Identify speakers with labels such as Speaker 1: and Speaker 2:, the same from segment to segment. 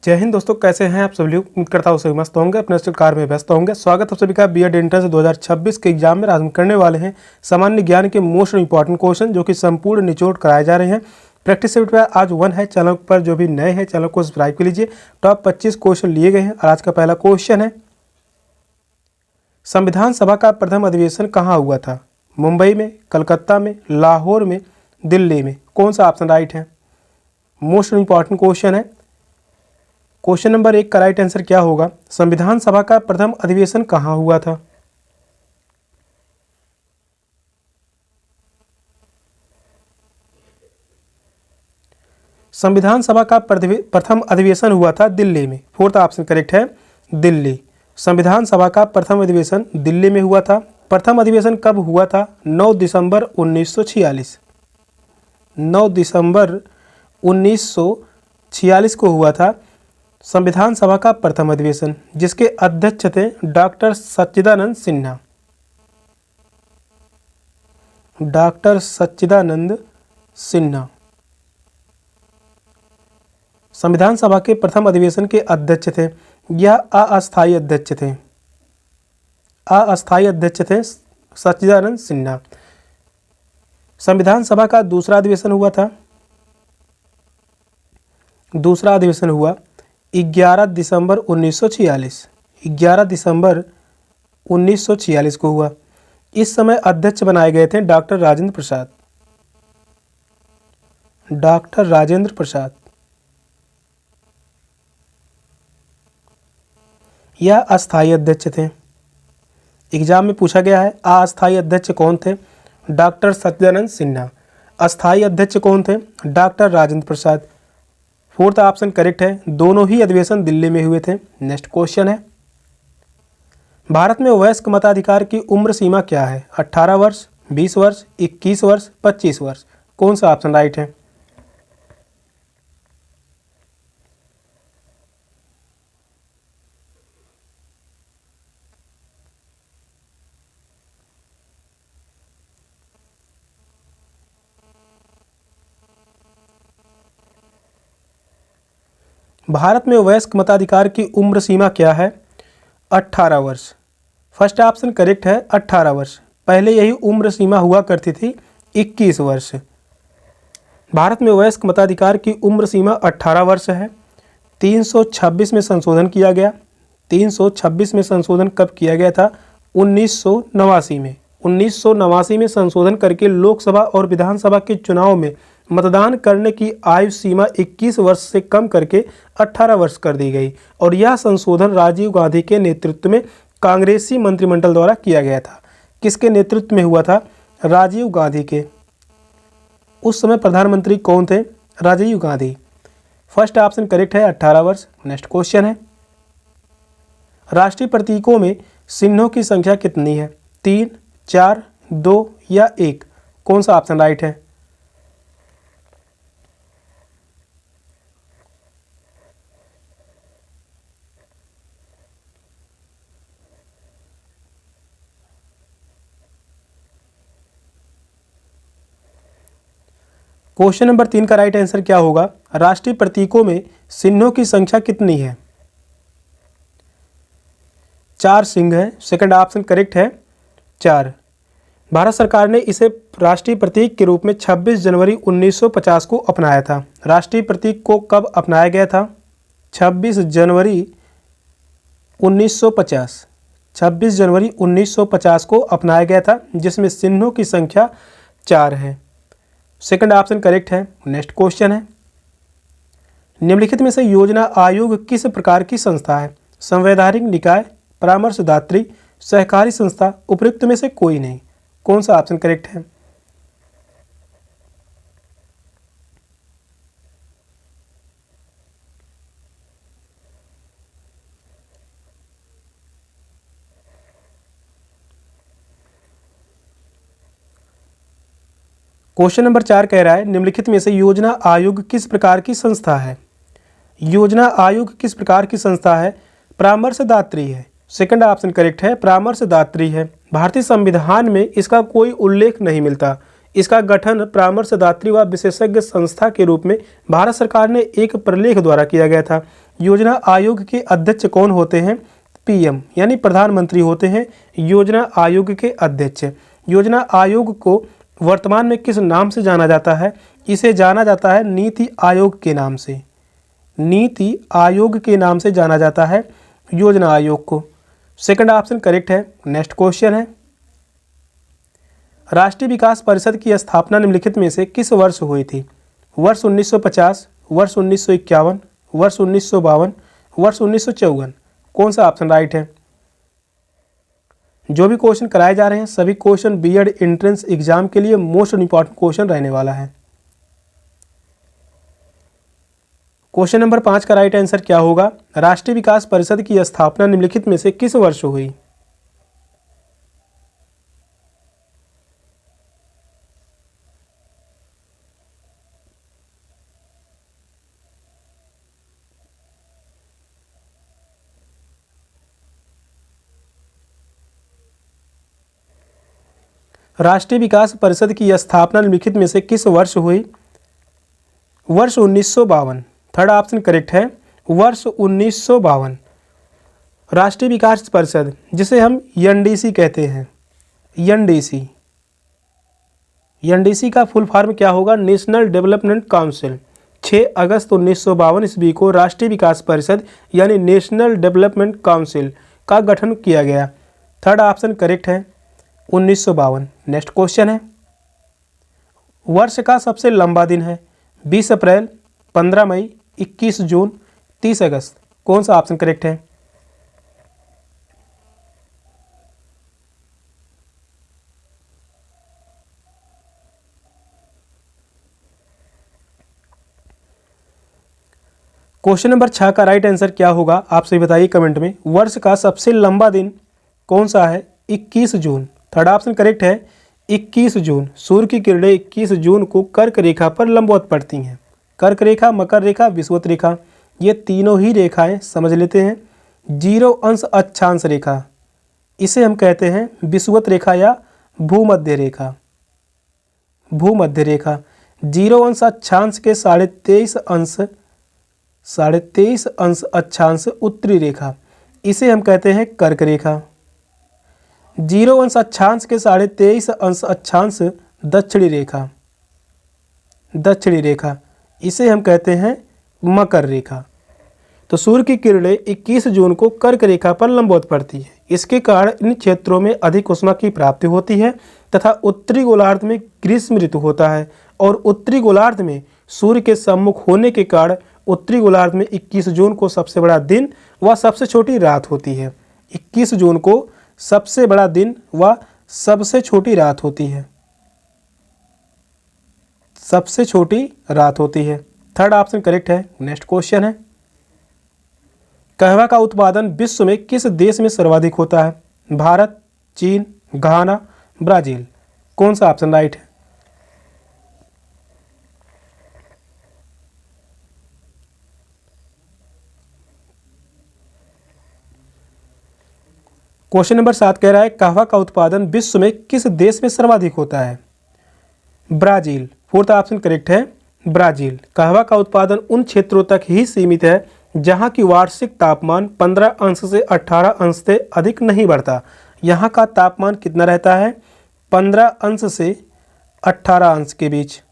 Speaker 1: जय हिंद दोस्तों, कैसे हैं आप सभी लोग। उम्मीद करता हूँ सभी मस्त होंगे, अपने कार में व्यस्त होंगे। स्वागत है सभी का बीएड एंट्रेंस 2026 के एग्जाम में। आज हम करने वाले हैं सामान्य ज्ञान के मोस्ट इंपॉर्टेंट क्वेश्चन, जो कि संपूर्ण निचोड़ कराए जा रहे हैं। प्रैक्टिस सेट पे आज 1 है। चैनल पर जो भी नए हैं चैनल को सब्सक्राइब कर लीजिए। टॉप 25 क्वेश्चन लिए गए हैं और आज का पहला क्वेश्चन है, संविधान सभा का प्रथम अधिवेशन कहाँ हुआ था? मुंबई में, कलकत्ता में, लाहौर में, दिल्ली में। कौन सा ऑप्शन राइट है? मोस्ट इंपॉर्टेंट क्वेश्चन है। क्वेश्चन नंबर 1 का राइट आंसर क्या होगा? संविधान सभा का प्रथम अधिवेशन कहाँ हुआ था? संविधान सभा का प्रथम अधिवेशन हुआ था दिल्ली में। फोर्थ ऑप्शन करेक्ट है, दिल्ली। संविधान सभा का प्रथम अधिवेशन दिल्ली में हुआ था। प्रथम अधिवेशन कब हुआ था? 9 दिसंबर 1946। 9 दिसंबर 1946 को हुआ था संविधान सभा का प्रथम अधिवेशन, जिसके अध्यक्ष थे डॉक्टर सच्चिदानंद सिन्हा। डॉक्टर सच्चिदानंद सिन्हा संविधान सभा के प्रथम अधिवेशन के अध्यक्ष थे। यह अस्थायी अध्यक्ष थे। अस्थायी अध्यक्ष थे सच्चिदानंद सिन्हा। संविधान सभा का दूसरा अधिवेशन हुआ था। दूसरा अधिवेशन हुआ 11 दिसंबर 1946। 11 दिसंबर 1946 को हुआ। इस समय अध्यक्ष बनाए गए थे डॉक्टर राजेंद्र प्रसाद। डॉक्टर राजेंद्र प्रसाद। यह अस्थायी अध्यक्ष थे। एग्जाम में पूछा गया है अस्थायी अध्यक्ष कौन थे? डॉक्टर सच्चिदानंद सिन्हा। अस्थायी अध्यक्ष कौन थे? Doctor Rajendra Prasad. Fourth option correct है, दोनों ही अधिवेशन दिल्ली में हुए थे। नेक्स्ट क्वेश्चन है, भारत में वयस्क मताधिकार की उम्र सीमा क्या है? 18 वर्ष, 20 वर्ष, 21 वर्ष, 25 वर्ष। कौन सा ऑप्शन राइट है? भारत में वयस्क मताधिकार की उम्र सीमा क्या है? 18 वर्ष। फर्स्ट ऑप्शन करेक्ट है, 18 वर्ष। पहले यही उम्र सीमा हुआ करती थी 21 वर्ष। भारत में वयस्क मताधिकार की उम्र सीमा 18 वर्ष है। 326 में संशोधन किया गया। 326 में संशोधन कब किया गया था? 1989 में। 1989 में संशोधन करके लोकसभा और विधानसभा के चुनाव में मतदान करने की आयु सीमा 21 वर्ष से कम करके 18 वर्ष कर दी गई। और यह संशोधन राजीव गांधी के नेतृत्व में कांग्रेसी मंत्रिमंडल द्वारा किया गया था। किसके नेतृत्व में हुआ था? राजीव गांधी के। उस समय प्रधानमंत्री कौन थे? Rajiv Gandhi. First option correct है, 18 वर्ष। नेक्स्ट क्वेश्चन है, राष्ट्रीय प्रतीकों में चिन्हों की संख्या कितनी है? 3, 4, 2 या 1। कौन सा ऑप्शन राइट है? क्वेश्चन नंबर 3 का राइट आंसर क्या होगा? राष्ट्रीय प्रतीकों में चिन्हों की संख्या कितनी है? 4 चिन्ह है। सेकंड ऑप्शन करेक्ट है, 4। भारत सरकार ने इसे राष्ट्रीय प्रतीक के रूप में 26 जनवरी 1950 को अपनाया था। राष्ट्रीय प्रतीक को कब अपनाया गया था? 26 जनवरी 1950। 26 जनवरी 1950 को अपनाया गया था, जिसमें चिन्हों की संख्या 4 है। सेकंड ऑप्शन करेक्ट है। नेक्स्ट क्वेश्चन है, निम्नलिखित में से योजना आयोग किस प्रकार की संस्था है? संवैधानिक निकाय, परामर्शदात्री, सहकारी संस्था, उपयुक्त में से कोई नहीं। कौन सा ऑप्शन करेक्ट है? क्वेश्चन नंबर 4 कह रहा है, निम्नलिखित में से योजना आयोग किस प्रकार की संस्था है? योजना आयोग किस प्रकार की संस्था है? परामर्शदात्री है। सेकंड ऑप्शन करेक्ट है, परामर्शदात्री है। भारतीय संविधान में इसका कोई उल्लेख नहीं मिलता। इसका गठन परामर्शदात्री व विशेषज्ञ संस्था के रूप में भारत सरकार ने एक प्रलेख द्वारा किया गया था। योजना आयोग के अध्यक्ष कौन होते हैं? पीएम यानी प्रधानमंत्री होते हैं योजना आयोग के अध्यक्ष। योजना आयोग को वर्तमान में किस नाम से जाना जाता है? इसे जाना जाता है नीति आयोग के नाम से। नीति आयोग के नाम से जाना जाता है योजना आयोग को। सेकंड ऑप्शन करेक्ट है। नेक्स्ट क्वेश्चन है, राष्ट्रीय विकास परिषद की स्थापना निम्नलिखित में से किस वर्ष हुई थी? वर्ष 1950, वर्ष 1951, वर्ष 1952, वर्ष 1954। कौन सा ऑप्शन राइट है? जो भी क्वेश्चन कराए जा रहे हैं सभी क्वेश्चन बीएड एंट्रेंस एग्जाम के लिए मोस्ट इंपॉर्टेंट क्वेश्चन रहने वाला है। क्वेश्चन नंबर 5 का राइट आंसर क्या होगा? राष्ट्रीय विकास परिषद की स्थापना निम्नलिखित में से किस वर्ष हुई? राष्ट्रीय विकास परिषद की स्थापना निम्नलिखित में से किस वर्ष हुई? वर्ष 1952। थर्ड ऑप्शन करेक्ट है, वर्ष 1952। राष्ट्रीय विकास परिषद जिसे हम एनडीसी कहते हैं, एनडीसी का फुल फॉर्म क्या होगा? National development council. 6 अगस्त 1952 ईस्वी को राष्ट्रीय विकास परिषद यानी नेशनल डेवलपमेंट काउंसिल का गठन किया गया। थर्ड ऑप्शन करेक्ट है 1952। नेक्स्ट क्वेश्चन है, वर्ष का सबसे लंबा दिन है? 20 अप्रैल, 15 मई, 21 जून, 30 अगस्त। कौन सा ऑप्शन करेक्ट है? क्वेश्चन नंबर 6 का राइट आंसर क्या होगा? आप सभी बताइए कमेंट में। वर्ष का सबसे लंबा दिन कौन सा है? 21 जून। थर्ड ऑप्शन करेक्ट है 21 जून। सूर्य की किरणें 21 जून को कर्क रेखा पर लंबवत पड़ती हैं। कर्क रेखा, मकर रेखा, विषुवत रेखा, ये तीनों ही रेखाएं समझ लेते हैं। 0 अंश अक्षांश रेखा, इसे हम कहते हैं विषुवत रेखा या भूमध्य रेखा। भूमध्य रेखा 0 अंश अक्षांश के 23.5 अंश अक्षांश उत्तरी रेखा, इसे हम कहते हैं कर्क रेखा। 0 अंश अक्षांश के 23.5 अंश अक्षांश दक्षिणी रेखा, इसे हम कहते हैं मकर रेखा। तो सूर्य की किरणें 21 जून को कर्क रेखा पर लंबवत पड़ती है। इसके कारण इन क्षेत्रों में अधिक उष्मा की प्राप्ति होती है तथा उत्तरी गोलार्ध में ग्रीष्म ऋतु होता है। और उत्तरी गोलार्ध में सूर्य के सम्मुख होने के कारण उत्तरी गोलार्ध में 21 जून को सबसे बड़ा दिन व सबसे छोटी रात होती है। 21 जून को सबसे बड़ा दिन व सबसे छोटी रात होती है। सबसे छोटी रात होती है। थर्ड ऑप्शन करेक्ट है। नेक्स्ट क्वेश्चन है, कहवा का उत्पादन विश्व में किस देश में सर्वाधिक होता है? भारत, चीन, घाना, ब्राजील। कौन सा ऑप्शन राइट है? क्वेश्चन नंबर 7 कह रहा है कहवा का उत्पादन विश्व में किस देश में सर्वाधिक होता है? ब्राजील। फोर्थ ऑप्शन करेक्ट है ब्राजील। कहवा का उत्पादन उन क्षेत्रों तक ही सीमित है जहां की वार्षिक तापमान 15 अंश से 18 अंश से अधिक नहीं बढ़ता। यहाँ का तापमान कितना रहता है? 15 अंश से 18 अंश के बीच।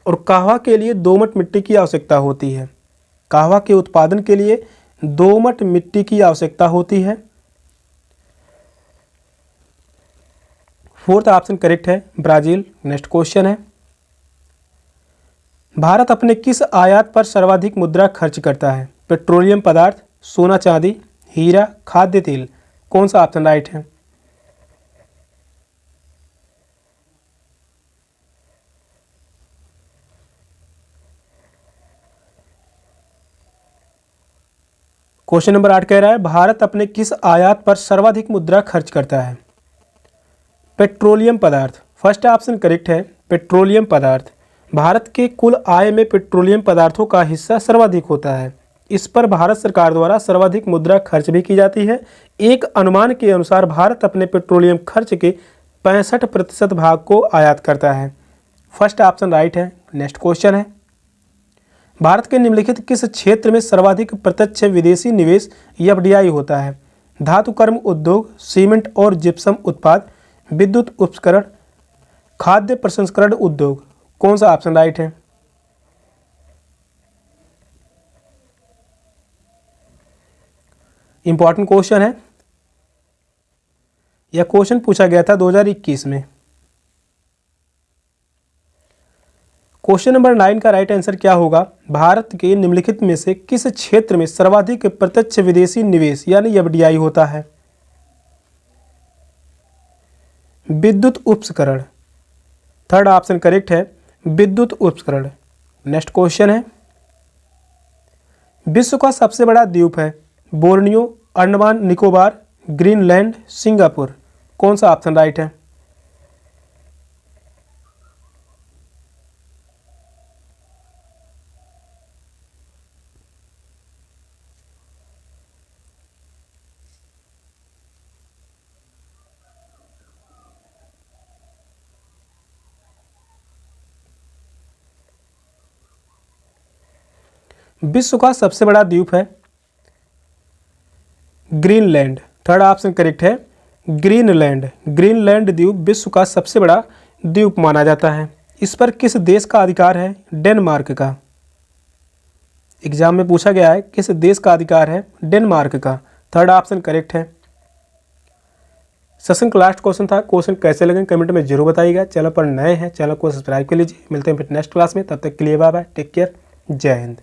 Speaker 1: और कहवा के लिए दोमट मिट्टी की आवश्यकता होती है। कहवा के उत्पादन के लिए दोमट मिट्टी की आवश्यकता होती है। फोर्थ ऑप्शन करेक्ट है ब्राजील। नेक्स्ट क्वेश्चन है, भारत अपने किस आयात पर सर्वाधिक मुद्रा खर्च करता है? पेट्रोलियम पदार्थ, सोना चांदी, हीरा, खाद्य तेल। कौन सा ऑप्शन राइट है? क्वेश्चन नंबर 8 कह रहा है भारत अपने किस आयात पर सर्वाधिक मुद्रा खर्च करता है? पेट्रोलियम पदार्थ। फर्स्ट ऑप्शन करेक्ट है पेट्रोलियम पदार्थ। भारत के कुल आय में पेट्रोलियम पदार्थों का हिस्सा सर्वाधिक होता है। इस पर भारत सरकार द्वारा सर्वाधिक मुद्रा खर्च भी की जाती है। एक अनुमान के अनुसार भारत अपने पेट्रोलियम खर्च के 65% भाग को आयात करता है। फर्स्ट ऑप्शन राइट है। नेक्स्ट क्वेश्चन है, भारत के निम्नलिखित किस क्षेत्र में सर्वाधिक प्रत्यक्ष विदेशी निवेश एफडीआई होता है? धातुकर्म उद्योग, सीमेंट और जिप्सम उत्पाद, विद्युत उपकरण, खाद्य प्रसंस्करण उद्योग। कौन सा ऑप्शन राइट है? इंपॉर्टेंट क्वेश्चन है, यह क्वेश्चन पूछा गया था 2021 में। क्वेश्चन नंबर 9 का राइट आंसर क्या होगा? भारत के निम्नलिखित में से किस क्षेत्र में सर्वाधिक प्रत्यक्ष विदेशी निवेश यानी एफडीआई होता है? विद्युत उपकरण। थर्ड ऑप्शन करेक्ट है, विद्युत उपकरण। नेक्स्ट क्वेश्चन है, विश्व का सबसे बड़ा द्वीप है? Borneo, Andaman Nicobar, Greenland, Singapore. कौन सा ऑप्शन राइट है? विश्व का सबसे बड़ा द्वीप है ग्रीनलैंड। थर्ड ऑप्शन करेक्ट है, ग्रीनलैंड। ग्रीनलैंड द्वीप विश्व का सबसे बड़ा द्वीप माना जाता है। इस पर किस देश का अधिकार है? डेनमार्क का। एग्जाम में पूछा गया है किस देश का अधिकार है? डेनमार्क का। थर्ड ऑप्शन करेक्ट है। सेशन का लास्ट क्वेश्चन था। क्वेश्चन कैसे लगे कमेंट में जरूर बताइएगा। चैनल पर नए हैं, चैनल को सब्सक्राइब कर लीजिए। मिलते हैं फिर नेक्स्ट क्लास में, तब तक के लिए बाय बाय, टेक केयर, जय हिंद।